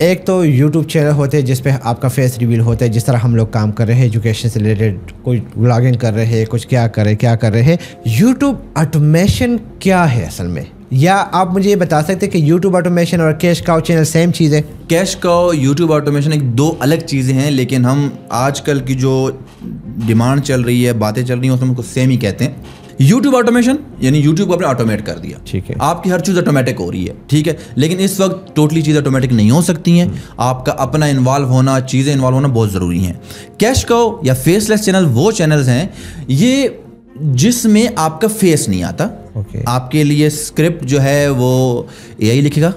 ایک تو YouTube channel ہوتے ہیں جس پہ آپ کا فیس ریویل ہوتا ہے, جس طرح ہم لوگ کام کر رہے ہیں ایجوکیشن سے ریلیٹڈ, کوئی ولاگنگ کر رہے ہیں, کچھ کیا کر رہے ہیں. یوٹیوب آٹومیشن کیا ہے اصل میں, یا آپ مجھے یہ بتا سکتے ہیں کہ یوٹیوب آٹومیشن اور کیش کاؤ چینل سیم چیز ہے؟ کیش کاؤ یوٹیوب آٹومیشن ایک دو الگ چیزیں ہیں, لیکن ہم آج کل کی جو ڈیمانڈ چل رہی ہے, باتیں چل رہی ہیں, اس میں ہم کو سیم ہی کہتے ہیں. یوٹیوب آٹومیشن یعنی یوٹیوب کو آپ نے آٹومیٹ کر دیا, ٹھیک ہے, آپ کی ہر چیز آٹومیٹک ہو رہی ہے, ٹھیک ہے, لیکن اس وقت ٹوٹلی چیزیں آٹومیٹک نہیں ہو سکتی ہیں, آپ کا اپنا انوالو ہونا, چیزیں انوالو ہونا بہت ضروری ہیں. کیش کاؤ یا فیس لیس چینل وہ چینلز ہیں یہ جس میں آپ کا فیس نہیں آتا. آپ کے لیے اسکرپٹ جو ہے وہ اے آئی لکھے گا,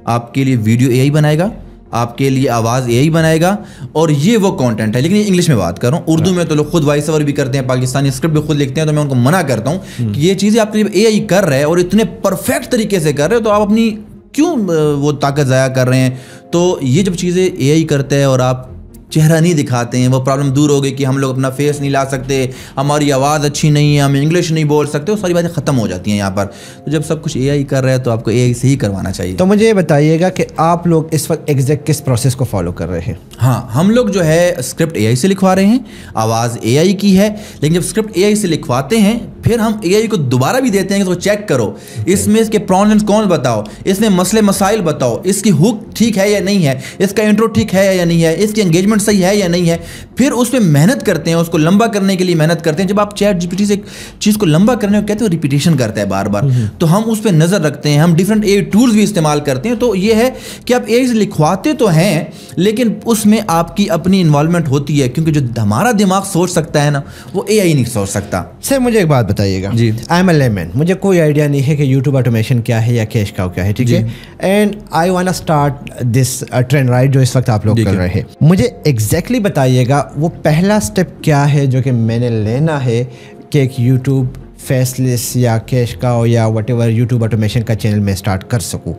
آپ کے لیے ویڈیو اے آئی بنائے گا, آپ کے لیے آواز اے آئی بنائے گا, اور یہ وہ کانٹینٹ ہے. لیکن یہ انگلش میں بات کر رہا ہوں, اردو میں تو لوگ خود وائس اوور بھی کرتے ہیں, پاکستانی اسکرپٹ بھی خود لکھتے ہیں, تو میں ان کو منع کرتا ہوں کہ یہ چیزیں آپ کے لیے اے آئی کر رہے ہیں اور اتنے پرفیکٹ طریقے سے کر رہے ہیں, تو آپ اپنی کیوں وہ طاقت ضائع کر رہے ہیں. تو یہ جب چیزیں اے آئی کرتا ہے اور آپ چہرہ نہیں دکھاتے ہیں, وہ پرابلم دور ہو گئی کہ ہم لوگ اپنا فیس نہیں لا سکتے, ہماری آواز اچھی نہیں ہے, ہم انگلش نہیں بول سکتے, وہ ساری باتیں ختم ہو جاتی ہیں یہاں پر. تو جب سب کچھ اے آئی کر رہا ہے تو آپ کو اے آئی سے ہی کروانا چاہیے. تو مجھے یہ بتائیے گا کہ آپ لوگ اس وقت ایگزیکٹ کس پروسیس کو فالو کر رہے ہیں؟ ہاں, ہم لوگ جو ہے اسکرپٹ اے آئی سے لکھوا رہے ہیں, آواز اے آئی کی ہے, لیکن جب اسکرپٹ اے آئی سے لکھواتے ہیں پھر ہم اے آئی کو دوبارہ بھی دیتے ہیں کہ اس کو چیک کرو, اس میں اس کے پرونس اینڈ کونس بتاؤ, اس میں مسئلے مسائل بتاؤ, اس کی ہک ٹھیک ہے یا نہیں ہے, اس کا انٹرو ٹھیک ہے یا نہیں ہے, اس کی انگیجمنٹ صحیح ہے یا نہیں ہے. پھر اس پہ محنت کرتے ہیں, اس کو لمبا کرنے کے لیے محنت کرتے ہیں. جب آپ چیٹ جی پی ٹی سے ایک چیز کو لمبا کرنے کو کہتے ہیں, ریپیٹیشن کرتا ہے بار بار, تو ہم اس پہ نظر رکھتے ہیں, ہم ڈفرینٹ اے آئی ٹولز بھی استعمال کرتے ہیں. تو یہ ہے کہ آپ اے آئی سے لکھواتے تو ہیں, لیکن اس میں آپ کی اپنی انوالومنٹ ہوتی ہے, کیونکہ جو ہمارا دماغ سوچ سکتا ہے نا, وہ اے آئی نہیں سوچ سکتا. سر مجھے ایک بات بتائیے گا, جی, آئی ایم اے لیمن, مجھے کوئی آئیڈیا نہیں ہے کہ یوٹیوب آٹومیشن کیا ہے یا کیش کاؤ کیا ہے, ٹھیک ہے, and I want start this trend right جو اس وقت آپ لوگ کر رہے ہیں. مجھے ایگزیکٹلی بتائیے گا وہ پہلا اسٹیپ کیا ہے جو کہ میں نے لینا ہے کہ ایک یوٹیوب فیس لیس یا کیش کاؤ یا وٹ ایور یوٹیوب آٹومیشن کا چینل میں اسٹارٹ کر سکوں.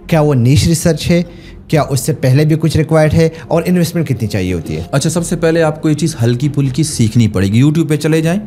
کیا وہ نیش ریسرچ ہے, کیا اس سے پہلے بھی کچھ ریکوائرڈ ہے, اور انویسٹمنٹ کتنی چاہیے ہوتی ہے؟ اچھا, سب سے پہلے آپ کو یہ چیز ہلکی پھلکی سیکھنی پڑے گی. یوٹیوب پہ چلے جائیں,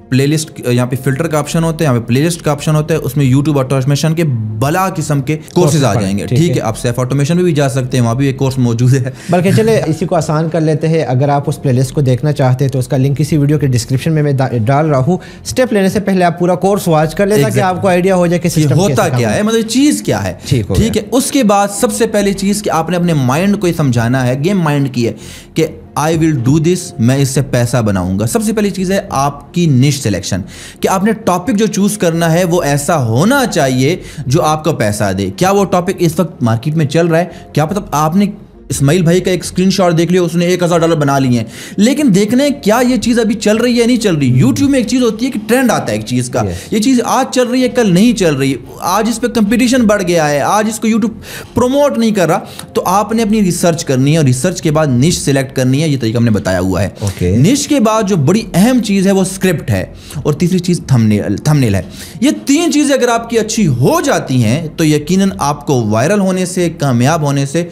پلے لسٹ, یہاں پہ فلٹر کا آپشن ہوتا ہے, یہاں پہ پلے لسٹ کا آپشن ہوتا ہے, اس میں یوٹیوب آٹومیشن کے بلا قسم کے کورسز آ جائیں گے, ٹھیک ہے. آپ سیف آٹومیشن میں بھی جا سکتے ہیں, وہاں بھی ایک کورس موجود ہے. بلکہ چلے اسی کو آسان کر لیتے ہیں, اگر آپ اس پلے لسٹ کو دیکھنا چاہتے ہیں تو اس کا لنک اسی ویڈیو کے ڈسکرپشن میں ڈال رہا ہوں. اسٹیپ لینے سے پہلے آپ پورا کورس واچ کر لیں تاکہ آپ کو آئیڈیا ہو جائے کہ سسٹم ہوتا کیا ہے, مطلب چیز کیا ہے, ٹھیک ہے. اس کے بعد سب سے پہلی چیز کہ آپ نے اپنے مائنڈ کو یہ سمجھانا ہے, گیم مائنڈ کی ہے کہ آئی ول ڈو دس, میں اس سے پیسہ بناؤں گا. سب سے پہلی چیز ہے آپ کی نش سلیکشن, کہ آپ نے ٹاپک جو چوز کرنا ہے وہ ایسا ہونا چاہیے جو آپ کو پیسہ دے. کیا وہ ٹاپک اس وقت مارکیٹ میں چل رہا ہے؟ کیا پتہ آپ نے اسماعیل بھائی کا ایک اسکرین شاٹ دیکھ لیا, اس نے $1000 بنا لیے ہیں, لیکن دیکھنا ہے کیا یہ چیز ابھی چل رہی ہے یا نہیں چل رہی. یوٹیوب میں ایک چیز ہوتی ہے کہ ٹرینڈ آتا ہے ایک چیز کا, یہ چیز آج چل رہی ہے کل نہیں چل رہی, آج اس پہ کمپٹیشن بڑھ گیا ہے, آج اس کو یوٹیوب پروموٹ نہیں کر رہا. تو آپ نے اپنی ریسرچ کرنی ہے, اور ریسرچ کے بعد نش سلیکٹ کرنی ہے. یہ طریقہ ہم نے بتایا ہوا ہے. نش کے بعد جو بڑی اہم چیز ہے وہ اسکرپٹ ہے, اور تیسری چیز تھمبنیل ہے. یہ تین چیزیں اگر آپ کی اچھی ہو جاتی ہیں تو یقیناً آپ کو وائرل ہونے سے, کامیاب ہونے سے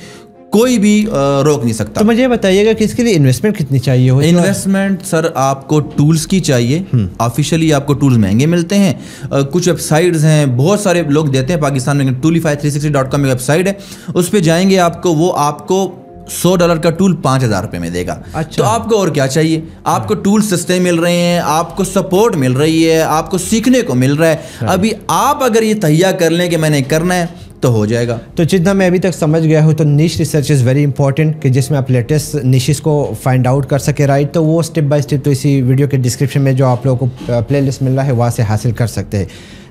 کوئی بھی روک نہیں سکتا. تو مجھے یہ بتائیے گا کہ اس کے لیے انویسٹمنٹ کتنی چاہیے ہوتی ہے؟ انویسٹمنٹ سر آپ کو ٹولز کی چاہیے. آفیشیلی آپ کو ٹولز مہنگے ملتے ہیں, کچھ ویب سائٹس ہیں, بہت سارے لوگ دیتے ہیں پاکستان میں. toolify360.com ایک ویب سائٹ ہے, اس پہ جائیں گے آپ کو, وہ آپ کو $100 کا ٹول $5000 میں دے گا. تو آپ کو اور کیا چاہیے؟ آپ کو ٹول سستے مل رہے ہیں, آپ کو سپورٹ مل رہی ہے, آپ کو سیکھنے کو مل رہا ہے. ابھی آپ اگر یہ تہیا کر لیں کہ میں نے کرنا ہے تو ہو جائے گا. تو جتنا میں ابھی تک سمجھ گیا ہوں تو نیش ریسرچ از ویری امپورٹنٹ, کہ جس میں آپ لیٹسٹ نیشز کو فائنڈ آؤٹ کر سکے, رائٹ. تو وہ اسٹیپ بائی اسٹیپ تو اسی ویڈیو کے ڈسکرپشن میں جو آپ لوگوں کو پلے لسٹ مل رہا ہے وہاں سے حاصل کر سکتے ہیں.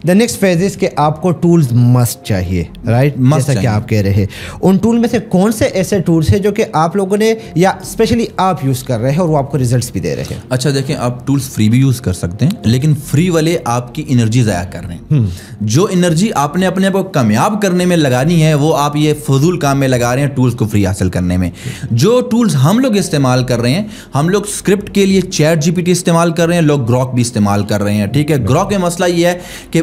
دا نیکسٹ فیز از کہ آپ کو ٹولز مسٹ چاہیے, رائٹ, جیسا کہ آپ کہہ رہے ہیں. ان ٹول میں سے کون سے ایسے ٹولس ہیں جو کہ آپ لوگوں نے یا اسپیشلی آپ یوز کر رہے ہیں اور وہ آپ کو ریزلٹس بھی دے رہے ہیں؟ اچھا دیکھیں, آپ ٹولس فری بھی یوز کر سکتے ہیں, لیکن فری والے آپ کی انرجی ضائع کر رہے ہیں. جو انرجی آپ نے اپنے آپ کو کامیاب کرنے میں لگانی ہے وہ آپ یہ فضول کام میں لگا رہے ہیں ٹولس کو فری حاصل کرنے میں. جو ٹولس ہم لوگ استعمال کر رہے ہیں, ہم لوگ اسکرپٹ کے لیے چیٹ جی پی ٹی استعمال کر رہے ہیں, لوگ گروک بھی استعمال کر رہے ہیں, ٹھیک ہے. گروک میں مسئلہ یہ ہے کہ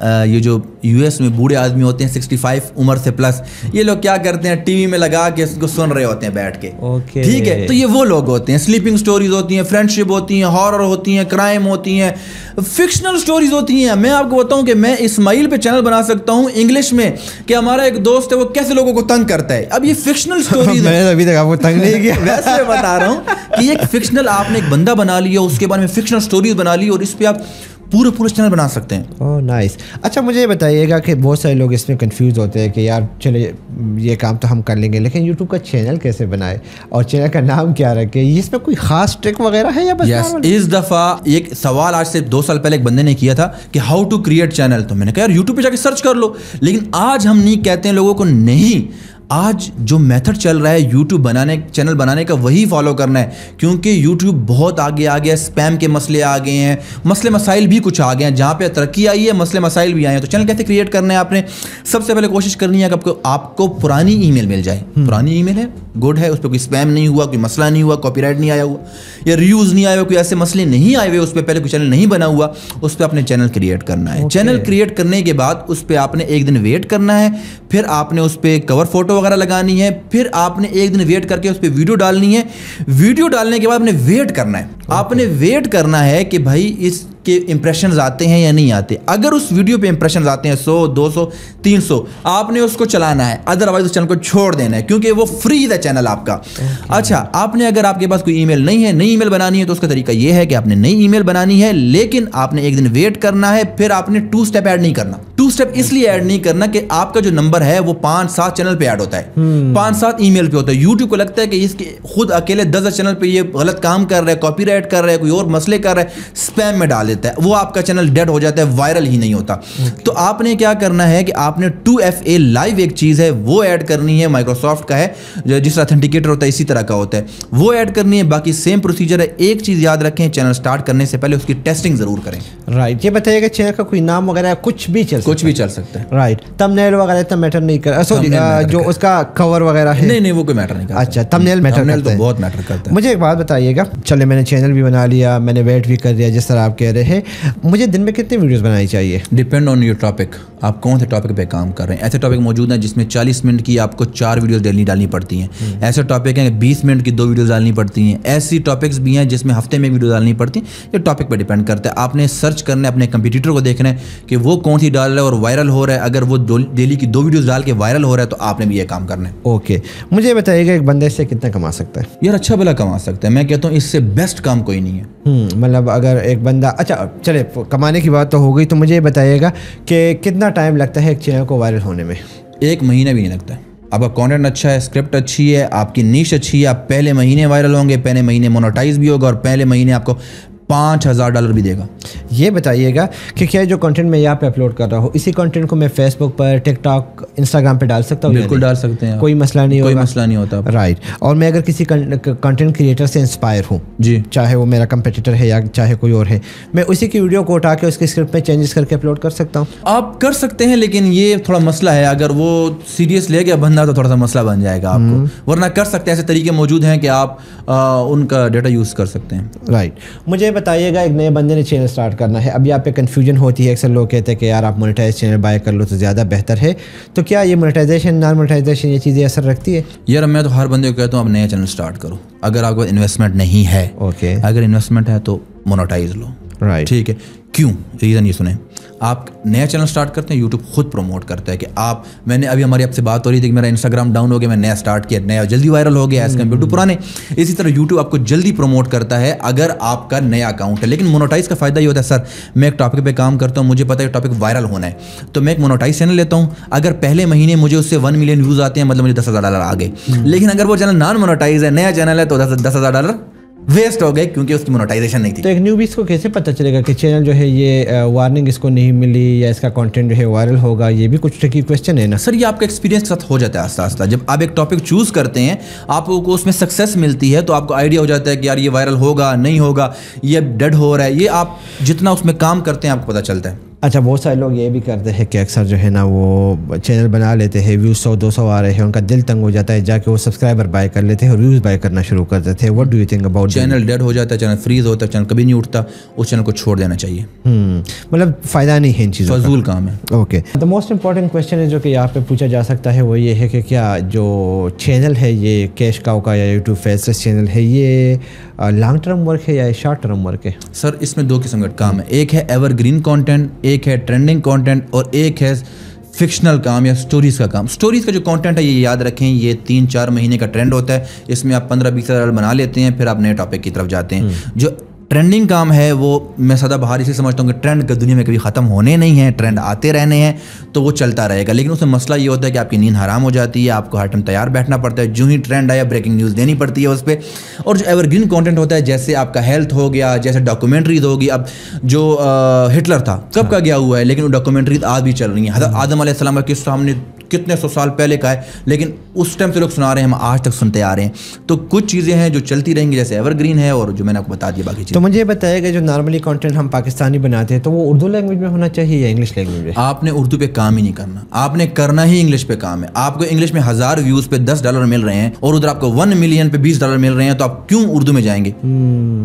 یہ جو US میں بوڑھے آدمی ہوتے ہیں 65 عمر سے پلس, یہ لوگ کیا کرتے ہیں ٹی وی میں لگا کے اس کو سن رہے ہوتے ہیں بیٹھ کے, ٹھیک ہے. تو یہ وہ لوگ ہوتے ہیں. سلیپنگ سٹوریز ہوتی ہیں, فرینڈ شپ ہوتی ہیں, ہارر ہوتی ہیں, کرائم ہوتی ہیں, فکشنل سٹوریز ہوتی ہیں. میں آپ کو بتاؤں کہ میں اسماعیل پہ چینل بنا سکتا ہوں انگلش میں کہ ہمارا ایک دوست ہے وہ کیسے لوگوں کو تنگ کرتا ہے. اب یہ فکشنل سٹوریز میں نے ابھی تک آپ کو تنگ نہیں کیا. ویسے میں بتا رہا ہوں کہ یہ فکشنل, آپ نے ایک بندہ بنا لیا, اس کے بارے میں فکشنل سٹوریز بنا لی اور اس پہ آپ پورے چینل بنا سکتے ہیں. اوہ نائس. اچھا مجھے یہ بتائیے گا کہ بہت سارے لوگ اس میں کنفیوز ہوتے ہیں کہ یار چلے یہ کام تو ہم کر لیں گے, لیکن یوٹیوب کا چینل کیسے بنائے اور چینل کا نام کیا رکھے, اس میں کوئی خاص ٹرک وغیرہ ہے یا بس؟ یس, اس دفعہ ایک سوال آج سے 2 سال پہلے ایک بندے نے کیا تھا کہ ہاؤ ٹو کریٹ چینل, تو میں نے کہا یار یوٹیوب پہ جا کے سرچ کر لو. لیکن آج ہم نہیں کہتے ہیں لوگوں کو نہیں, آج جو میتھڈ چل رہا ہے یوٹیوب چینل بنانے کا وہی فالو کرنا ہے, کیونکہ یوٹیوب بہت آگے آ گیا ہے. اسپیم کے مسئلے آ گئے ہیں, مسئلے مسائل بھی کچھ آ گئے ہیں. جہاں پہ ترقی آئی ہے مسئلے مسائل بھی آئے ہیں. تو چینل کیسے کریٹ کرنا ہے, آپ نے سب سے پہلے کوشش کرنی ہے کہ آپ کو پرانی ای میل مل جائے. پرانی ای میل ہے گڈ ہے, اس پہ کوئی اسپیم نہیں ہوا, کوئی مسئلہ نہیں ہوا, کاپی رائٹ نہیں آیا ہوا یا ریوز نہیں آیا ہوا, کوئی ایسے مسئلے نہیں آئے ہوئے, اس پہ پہلے کوئی چینل نہیں بنا ہوا, اس پہ اپنے چینل کریٹ کرنا ہے. چینل کریٹ کرنے کے بعد اس پہ آپ نے ایک دن ویٹ کرنا ہے, پھر آپ نے اس پہ کور فوٹو وغیرہ لگانی ہے, پھر آپ نے ایک دن ویٹ کر کے اس پہ ویڈیو ڈالنی ہے. ویڈیو ڈالنے کے بعد آپ نے ویٹ کرنا ہے. آپ نے ویٹ کرنا ہے کہ بھائی اس کے امپریشنز آتے ہیں یا نہیں آتے. اگر اس ویڈیو پہ امپریشنز آتے ہیں 100 200 300, آپ نے اس کو چلانا ہے, ادروائز اس چینل کو چھوڑ دینا ہے, کیونکہ وہ فری ہے چینل آپ کا. اچھا, آپ نے اگر آپ کے پاس کوئی ای میل نہیں ہے, نئی ای میل بنانی ہے, تو اس کا طریقہ یہ ہے کہ آپ نے نئی ای میل بنانی ہے, لیکن آپ نے ایک دن ویٹ کرنا ہے. پھر آپ نے 2 اسٹیپ ایڈ نہیں کرنا. 2 اسٹیپ اس لیے ایڈ نہیں کرنا کہ آپ کا جو نمبر ہے وہ 5-7 چینل پہ ایڈ ہوتا ہے, 5-7 ای میل پہ ہوتا ہے. یوٹیوب کو لگتا ہے کہ اس کے خود اکیلے 10 چینل پہ یہ غلط کام کر رہا ہے, کاپی رائٹ کر رہا ہے, کوئی اور مسئلے کر رہا ہے, اسپیم میں ڈال دیتا ہے, وہ آپ کا چینل ڈیڈ ہو جاتا ہے, وائرل ہی نہیں ہوتا. تو آپ نے کیا کرنا ہے کہ آپ نے 2FA لائیو ایک چیز ہے وہ ایڈ کرنی ہے, مائکروسافٹ کا ہے, جس طرح اتھینٹیکیٹر ہوتا ہے اسی طرح کا ہوتا ہے, وہ ایڈ کرنی ہے. باقی سیم پروسیجر ہے. ایک چیز یاد رکھیں, چینل سٹارٹ کرنے سے پہلے اس کی ٹیسٹنگ ضرور کریں. رائٹ. یہ بتائیے کہ چینل کا کوئی نام وغیرہ کچھ بھی چل سکتا ہے. رائٹ. تمبنیل وغیرہ اتنا میٹر نہیں کرتا, سوری جو اس کا کور وغیرہ ہے نہیں وہ کوئی میٹر نہیں کرتا. اچھا, تمبنیل میٹر کرتا ہے, بہت میٹر کرتا ہے. مجھے ایک بات بتائیے گا, چلے میں نے چینل بھی بنا لیا, میں نے ویٹ بھی کر لیا جس طرح آپ کہہ رہے ہیں, مجھے دن میں کتنی ویڈیوز بنانی چاہیے؟ ڈپینڈ آن یور ٹاپک, آپ کون سے ٹاپک پہ کام کر رہے ہیں. ایسے ٹاپک موجود ہیں جس میں 40 منٹ کی آپ کو 4 ویڈیوز ڈیلی ڈالنی پڑتی ہیں. ایسے ٹاپک ہیں 20 منٹ کی 2 ویڈیوز ڈالنی پڑتی ہیں. ایسی ٹاپکس بھی ہیں جس میں ہفتے میں ویڈیو ڈالنی پڑتی ہیں. یہ ٹاپک پہ ڈیپینڈ کرتا ہے. آپ نے سرچ کرنا ہے, اپنے کمپیٹیٹر کو دیکھنا ہے کہ وہ کون سی ڈال رہا ہے اور وائرل ہو رہا ہے. اگر وہ ڈیلی کی 2 ویڈیوز ڈال کے وائرل ہو رہا ہے تو آپ نے بھی یہ کام کرنا ہے. اوکے, مجھے بتائیے گا ایک بندے سے کتنا کما سکتا ہے؟ یار اچھا بھلا کما سکتا ہے. میں کہتا ہوں اس سے بیسٹ کام کوئی نہیں ہے. مطلب اگر ایک بندہ, اچھا چلے کمانے کی بات تو ہو گئی, تو مجھے یہ بتائیے گا کہ کتنا ٹائم لگتا ہے ایک چینل کو وائرل ہونے میں؟ 1 مہینہ بھی نہیں لگتا ہے. آپ کا کانٹینٹ اچھا ہے, اسکرپٹ اچھی ہے, آپ کی نیش اچھی ہے, آپ پہلے مہینے وائرل ہوں گے, پہلے مہینے مونوٹائز بھی ہوگا اور پہلے مہینے آپ کو $5,000 بھی دے گا. یہ بتائیے گا کہ کیا جو کنٹینٹ میں یہاں پہ اپلوڈ کر رہا ہوں, اسی کنٹینٹ کو میں فیس بک پر, ٹک ٹاک, انسٹاگرام پہ ڈال سکتا ہوں؟ بالکل ڈال سکتے ہیں, کوئی مسئلہ نہیں ہوگا. کوئی مسئلہ نہیں ہوتا. رائٹ. اور میں اگر کسی کنٹینٹ کریٹر سے انسپائر ہوں, جی, چاہے وہ میرا کمپیٹیٹر ہے یا چاہے کوئی اور ہے, میں اسی کی ویڈیو کو اٹھا کے اس کے اسکرپٹ میں چینجز کر کے اپلوڈ کر سکتا ہوں؟ آپ کر سکتے ہیں, لیکن یہ تھوڑا مسئلہ ہے. اگر وہ سیریس لے گیا بندہ تو تھوڑا سا مسئلہ بن جائے گا آپ کو, ورنہ کر سکتے ہیں. ایسے طریقے موجود ہیں کہ آپ ان کا ڈیٹا یوز کر سکتے ہیں. رائٹ. مجھے بتائیے گا, ایک نئے بندے نے چینل اسٹارٹ کرنا ہے, ابھی آپ پہ کنفیوژن ہوتی ہے, اکثر لوگ کہتے ہیں کہ یار آپ مونیٹائز چینل بائی کر لو تو زیادہ بہتر ہے, تو کیا یہ مونیٹائزیشن نان مونیٹائزیشن یہ چیزیں اثر رکھتی ہے؟ یار میں تو ہر بندے کو کہتا ہوں آپ نیا چینل اسٹارٹ کرو. اگر آپ کو انویسٹمنٹ نہیں ہے, اوکے, اگر انویسٹمنٹ ہے تو مونیٹائز لو. رائٹ. ٹھیک ہے. کیوں؟ ریزن یہ سنیں, آپ نیا چینل اسٹارٹ کرتے ہیں, یوٹیوب خود پروموٹ کرتا ہے کہ آپ, میں نے ابھی ہماری آپ سے بات ہو رہی تھی کہ میرا انسٹاگرام ڈاؤن ہو گیا, میں نیا اسٹارٹ کیا, نیا جلدی وائرل ہو گیا ایز کمپیئر ٹو پرانے. اسی طرح یوٹیوب آپ کو جلدی پروموٹ کرتا ہے اگر آپ کا نیا اکاؤنٹ ہے. لیکن مونوٹائز کا فائدہ یہ ہوتا ہے, سر میں ایک ٹاپک پہ کام کرتا ہوں, مجھے پتا ہے ٹاپک وائرل ہونا ہے, تو میں ایک مونوٹائز چینل لیتا ہوں. اگر پہلے مہینے مجھے اس سے 1 ملین ویوز آتے ہیں, مطلب مجھے $10,000 آ گئے. لیکن اگر وہ چینل نان مونوٹائز ہے, نیا چینل ہے, تو $10,000 ویسٹ ہو گئے کیونکہ اس کی مونیٹائزیشن نہیں تھی. تو ایک نیوبیز کو کیسے پتہ چلے گا کہ چینل جو ہے یہ وارننگ اس کو نہیں ملی یا اس کا کنٹینٹ جو ہے وائرل ہوگا؟ یہ بھی کچھ ٹرکی کویسچن ہے نا سر. یہ آپ کا ایکسپیرینس کے ساتھ ہو جاتا ہے آہستہ آہستہ. جب آپ ایک ٹاپک چوز کرتے ہیں, آپ کو اس میں سکسیس ملتی ہے, تو آپ کو آئیڈیا ہو جاتا ہے کہ یار یہ وائرل ہوگا نہیں ہوگا, یہ ڈیڈ ہو رہا ہے. یہ آپ جتنا اس میں کام کرتے ہیں آپ کو پتہ چلتا ہے. اچھا بہت سارے لوگ یہ بھی کرتے ہیں کہ اکثر جو ہے نا وہ چینل بنا لیتے ہیں, ویوز 100-200 آ رہے ہیں, ان کا دل تنگ ہو جاتا ہے, جا کے وہ سبسکرائبر بائی کر لیتے ہیں اور ویوز بائی کرنا شروع کر دیتے ہیں. What do you think about channel dead ہو جاتا ہے, چینل فریز ہوتا ہے, چینل کبھی نہیں اٹھتا, اس چینل کو چھوڑ دینا چاہیے. مطلب فائدہ نہیں ہے ان چیزوں, فضول کام ہے. Okay, the most important question ہے جو کہ یہاں پہ پوچھا جا سکتا ہے وہ یہ ہے کہ کیا جو چینل ہے یہ کیش کاؤ کا یا یوٹیوب فیسلیس چینل ہے یہ لانگ ٹرم ورک ہے یا شارٹ ٹرم ورک ہے؟ سر اس میں 2 قسم کا کام ہے, ایک ہے ایور گرین کانٹینٹ, ایک ہے ٹرینڈنگ کانٹینٹ, اور ایک ہے فکشنل کام یا سٹوریز کا کام. سٹوریز کا جو کانٹینٹ ہے یہ یاد رکھیں یہ 3-4 مہینے کا ٹرینڈ ہوتا ہے, اس میں آپ 15-20 ہزار بنا لیتے ہیں, پھر آپ نئے ٹاپک کی طرف جاتے ہیں. جو ٹرینڈنگ کام ہے وہ میں سدا بہار اسی سمجھتا ہوں کہ ٹرینڈ کا دنیا میں کبھی ختم ہونے نہیں ہیں, ٹرینڈ آتے رہنے ہیں تو وہ چلتا رہے گا. لیکن اس میں مسئلہ یہ ہوتا ہے کہ آپ کی نیند حرام ہو جاتی ہے, آپ کو ہر ٹائم تیار بیٹھنا پڑتا ہے, جو ہی ٹرینڈ آیا بریکنگ نیوز دینی پڑتی ہے اس پہ. اور جو ایور گرین کانٹینٹ ہوتا ہے جیسے آپ کا ہیلتھ ہو گیا, جیسے ڈاکومنٹریز ہوگی. اب جو ہٹلر تھا کب کا گیا ہوا ہے لیکن وہ ڈاکومنٹریز آج بھی چل رہی ہیں. حضرت آدم علیہ السلام کے سامنے کتنے 100 سال پہلے کا ہے لیکن اس ٹائم سے لوگ سنا رہے ہیں, ہم آج تک سنتے آ رہے ہیں. تو کچھ چیزیں ہیں جو چلتی رہیں گی جیسے ایور گرین ہے, اور جو میں نے آپ کو بتا دیا باقی چیزیں. تو مجھے بتائے گا جو نارملی کانٹینٹ ہم پاکستانی بناتے ہیں تو وہ اردو لینگویج میں ہونا چاہیے یا انگلش لینگویج میں؟ آپ نے اردو پہ کام ہی نہیں کرنا, آپ نے کرنا ہی انگلش پہ کام ہے. آپ کو انگلش میں 1000 ویوز پہ $10 مل رہے ہیں اور ادھر آپ کو 1 ملین پہ $20 مل رہے ہیں, تو آپ کیوں اردو میں جائیں گے؟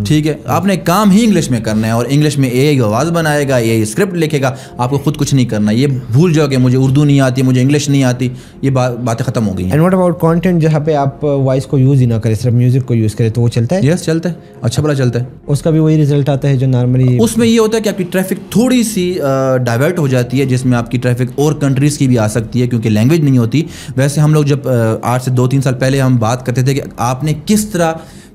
ٹھیک ہے, آپ نے کام ہی انگلش میں کرنا ہے, اور انگلش میں اے آواز بنائے گا, اے اسکرپٹ لکھے گا, آپ کو خود کچھ نہیں کرنا. یہ بھول جاؤ کہ مجھے اردو نہیں آتی, مجھے انگلش نہیں آتی, یہ باتیں ختم ہو گئی ہیں. اینڈ واٹ اباؤٹ کانٹینٹ جہاں پہ آپ وائس کو یوز ہی نہ کریں, صرف میوزک کو یوز کریں, تو وہ چلتا ہے؟ یس چلتا ہے, اچھا بڑا چلتا ہے. اس کا بھی وہی رزلٹ آتا ہے جو نارملی اس میں یہ ہوتا ہے کہ آپ کی ٹریفک تھوڑی سی ڈائیورٹ ہو جاتی ہے, جس میں آپ کی ٹریفک اور کنٹریز کی بھی آ سکتی ہے کیونکہ لینگویج نہیں ہوتی. ویسے ہم لوگ جب آج سے 2-3 سال پہلے ہم بات کرتے تھے کہ آپ نے کس طرح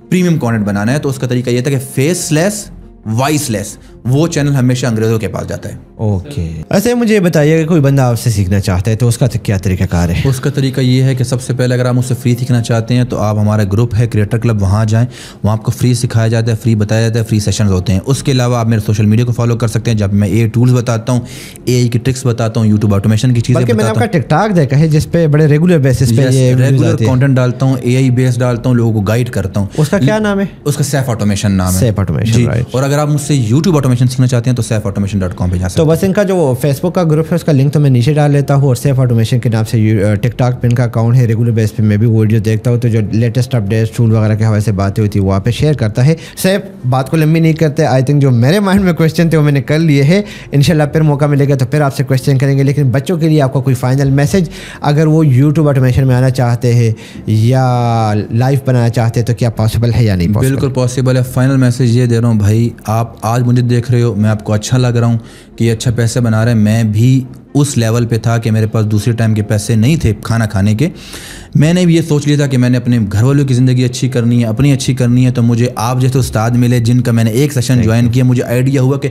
پریمیم کانٹینٹ بنانا ہے, تو اس کا طریقہ یہ تھا کہ فیس لیس وائس لیس, وہ چینل ہمیشہ انگریزوں کے پاس جاتا ہے. اوکے, ایسے مجھے بتائیے کہ کوئی بندہ آپ سے سیکھنا چاہتا ہے تو اس کا کیا طریقہ کار ہے؟ اس کا طریقہ یہ ہے کہ سب سے پہلے اگر آپ مجھ سے فری سیکھنا چاہتے ہیں تو آپ ہمارا گروپ ہے کریٹر کلب, وہاں جائیں, وہاں آپ کو فری سکھایا جاتا ہے, فری بتایا جاتا ہے, فری سیشنز ہوتے ہیں. اس کے علاوہ آپ میرے سوشل میڈیا کو فالو کر سکتے ہیں جب میں اے ٹولز بتاتا ہوں, اے آئی کی ٹرکس بتاتا ہوں, یوٹیوب آٹومیشن کی چیزیں بلکہ میں نے بتاتا آپ کا ٹک ٹاک دیکھا ہے جس پہ بڑے ریگولر بیسس پہ یہ ریگولر کانٹینٹ ڈالتا ہوں, اے آئی بیس ڈالتا ہوں, لوگوں کو گائیڈ کرتا ہوں. اس کا کیا نام ہے؟ اس کا سیف آٹومیشن نام ہے. Saif automation, right. اور اگر آپ مجھ سے یوٹیوب آٹومیشن سیکھنا چاہتے ہیں تو safautomation.com پہ جا سکتے ہیں. تو بس ان کا جو فیس بک کا گروپ ہے اس کا لنک تو میں نیچے ڈال لیتا ہوں, اور سیف آٹومیشن کے نام سے ٹک ٹاک پہ ان کا اکاؤنٹ ہے, ریگولر بیس پہ میں بھی ویڈیو دیکھتا ہوں, تو جو لیٹسٹ اپڈیٹس ٹول وغیرہ کے حوالے سے باتیں ہوتی ہیں وہ وہاں پہ شیئر کرتا ہے. سیف بات کو لمبی نہیں کرتے, آئی تھنک جو میرے مائنڈ میں کویشچن تھے وہ میں نے کر لیے ہیں. انشاءاللہ پھر موقع ملے گا تو پھر آپ سے کویشچن کریں گے. لیکن بچوں کے لیے آپ کا کوئی فائنل میسج, اگر وہ یوٹیوب آٹومیشن میں آنا چاہتے ہیں یا لائف بنانا چاہتے ہیں تو کیا پاسبل ہے یا نہیں پاسبل؟ بالکل پاسبل ہے. فائنل میسج یہ دے رہا ہوں بھائی, آپ آج مجھے دیکھ رہے ہو, میں آپ کو اچھا لگ رہا ہوں کہ یہ اچھا پیسے بنا رہے ہیں. میں بھی اس لیول پہ تھا کہ میرے پاس دوسرے ٹائم کے پیسے نہیں تھے کھانا کھانے کے. میں نے بھی یہ سوچ لیا تھا کہ میں نے اپنے گھر والوں کی زندگی اچھی کرنی ہے, اپنی اچھی کرنی ہے. تو مجھے آپ جیسے استاد ملے جن کا میں نے ایک سیشن جوائن کیا, مجھے آئیڈیا ہوا کہ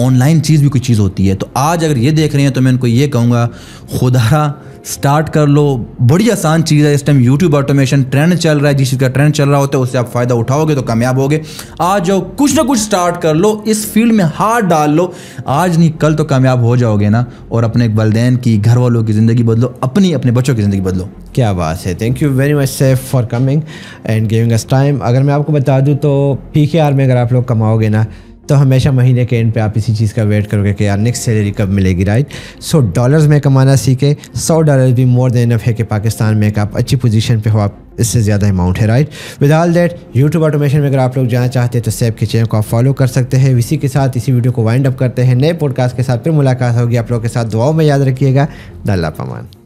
آن لائن چیز بھی کوئی چیز ہوتی ہے. تو آج اگر یہ دیکھ رہے ہیں تو میں ان کو یہ کہوں گا, خدا سٹارٹ کر لو, بڑی آسان چیز ہے. اس ٹائم یوٹیوب آٹومیشن ٹرینڈ چل رہا ہے, جس چیز کا ٹرینڈ چل رہا ہوتا ہے اس سے آپ فائدہ اٹھاؤ گے تو کامیاب ہوگے. آج جاؤ کچھ نہ کچھ سٹارٹ کر لو, اس فیلڈ میں ہاتھ ڈال لو, آج نہیں کل تو کامیاب ہو جاؤ گے نا. اور اپنے والدین کی, گھر والوں کی زندگی بدلو, اپنے بچوں کی زندگی بدلو. کیا بات ہے. Thank you very much Saif for coming and giving اس ٹائم. اگر میں آپ کو بتا دوں تو PKR میں اگر آپ لوگ کماؤ گے نا تو ہمیشہ مہینے کے اینڈ پہ آپ اسی چیز کا ویٹ کرو گے کہ یار نیکسٹ سیلری کب ملے گی, رائٹ. سو ڈالرز میں کمانا سیکھے, $100 بھی مور دین انف ہے کہ پاکستان میں ایک آپ اچھی پوزیشن پہ ہو, آپ اس سے زیادہ اماؤنٹ ہے, right. With all that YouTube automation میں اگر آپ لوگ جانا چاہتے ہیں تو سیف کے چینل کو آپ فالو کر سکتے ہیں. اسی کے ساتھ اسی ویڈیو کو وائنڈ اپ کرتے ہیں, نئے پوڈ کاسٹ کے ساتھ پھر ملاقات ہوگی آپ لوگوں کے ساتھ. دعاؤں میں یاد رکھیے گا. اللہ پامان.